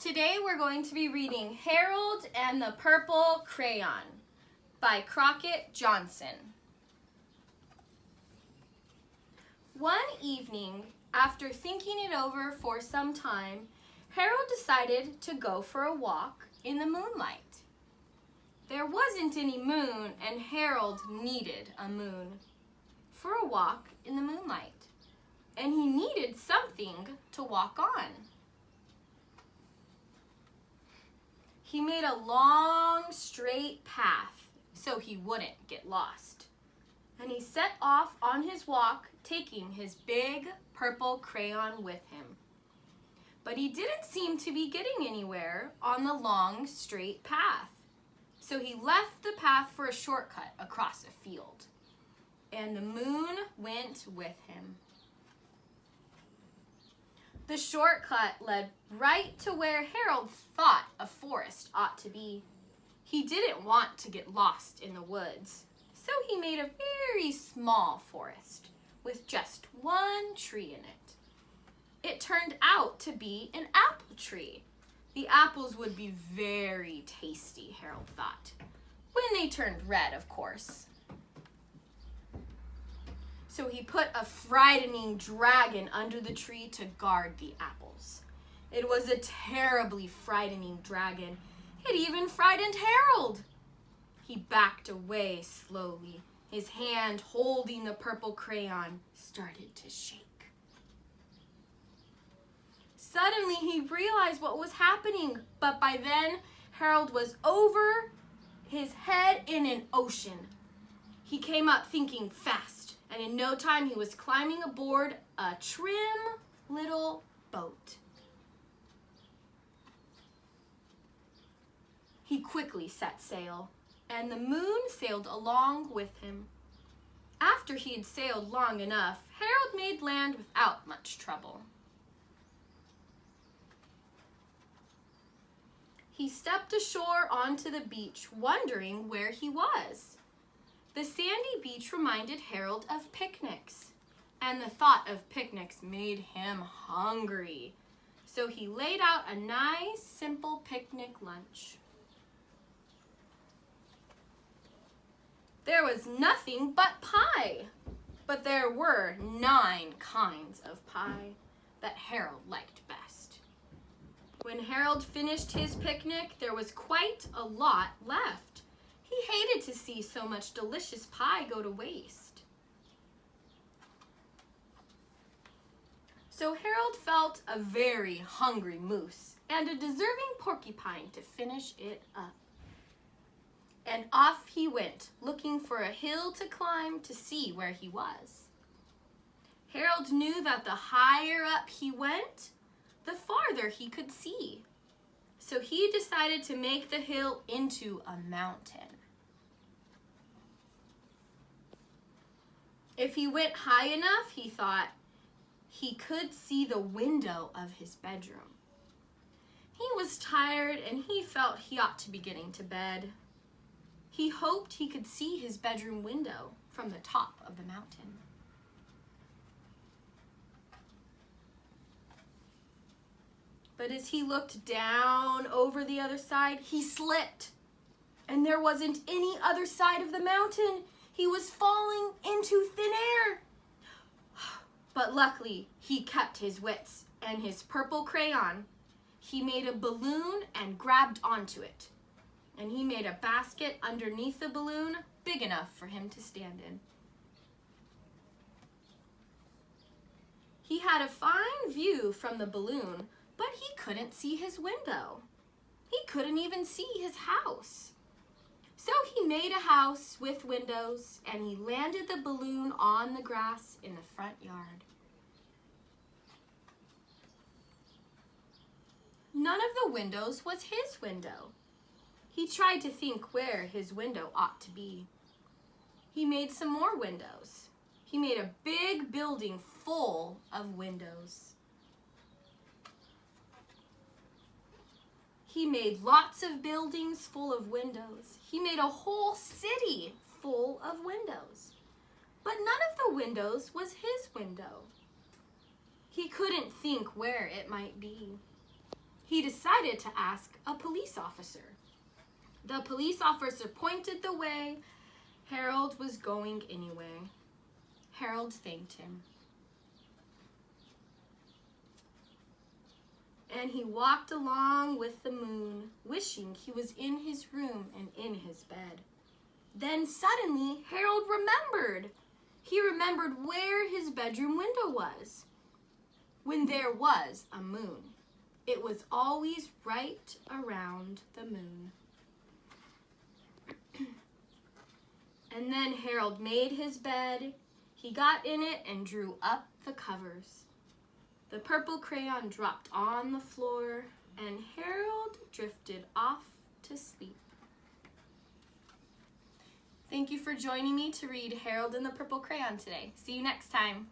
Today we're going to be reading Harold and the Purple Crayon by Crockett Johnson. One evening, after thinking it over for some time, Harold decided to go for a walk in the moonlight. There wasn't any moon, and Harold needed a moon for a walk in the moonlight, and he needed something to walk on. He made a long, straight path so he wouldn't get lost. And he set off on his walk, taking his big purple crayon with him. But he didn't seem to be getting anywhere on the long, straight path. So he left the path for a shortcut across a field. And the moon went with him. The shortcut led right to where Harold thought a forest ought to be. He didn't want to get lost in the woods, so he made a very small forest with just one tree in it. It turned out to be an apple tree. The apples would be very tasty, Harold thought, when they turned red, of course. So he put a frightening dragon under the tree to guard the apples. It was a terribly frightening dragon. It even frightened Harold. He backed away slowly. His hand holding the purple crayon started to shake. Suddenly he realized what was happening, but by then Harold was over his head in an ocean. He came up thinking fast. And in no time, he was climbing aboard a trim little boat. He quickly set sail, and the moon sailed along with him. After he had sailed long enough, Harold made land without much trouble. He stepped ashore onto the beach, wondering where he was. The sandy beach reminded Harold of picnics, and the thought of picnics made him hungry. So he laid out a nice, simple picnic lunch. There was nothing but pie, but there were 9 kinds of pie that Harold liked best. When Harold finished his picnic, there was quite a lot left. He hated to see so much delicious pie go to waste. So Harold felt a very hungry moose and a deserving porcupine to finish it up. And off he went, looking for a hill to climb to see where he was. Harold knew that the higher up he went, the farther he could see. So he decided to make the hill into a mountain. If he went high enough, he thought, he could see the window of his bedroom. He was tired and he felt he ought to be getting to bed. He hoped he could see his bedroom window from the top of the mountain. But as he looked down over the other side, he slipped, and there wasn't any other side of the mountain. He was falling into thin air. But luckily, he kept his wits and his purple crayon. He made a balloon and grabbed onto it. And he made a basket underneath the balloon big enough for him to stand in. He had a fine view from the balloon, but he couldn't see his window. He couldn't even see his house. So he made a house with windows, and he landed the balloon on the grass in the front yard. None of the windows was his window. He tried to think where his window ought to be. He made some more windows. He made a big building full of windows. He made lots of buildings full of windows. He made a whole city full of windows. But none of the windows was his window. He couldn't think where it might be. he decided to ask a police officer. The police officer pointed the way. Harold was going anyway. Harold thanked him. And he walked along with the moon, wishing he was in his room and in his bed. Then suddenly, Harold remembered. He remembered where his bedroom window was. When there was a moon, it was always right around the moon. And then Harold made his bed. He got in it and drew up the covers. The purple crayon dropped on the floor, and Harold drifted off to sleep. Thank you for joining me to read Harold and the Purple Crayon today. See you next time.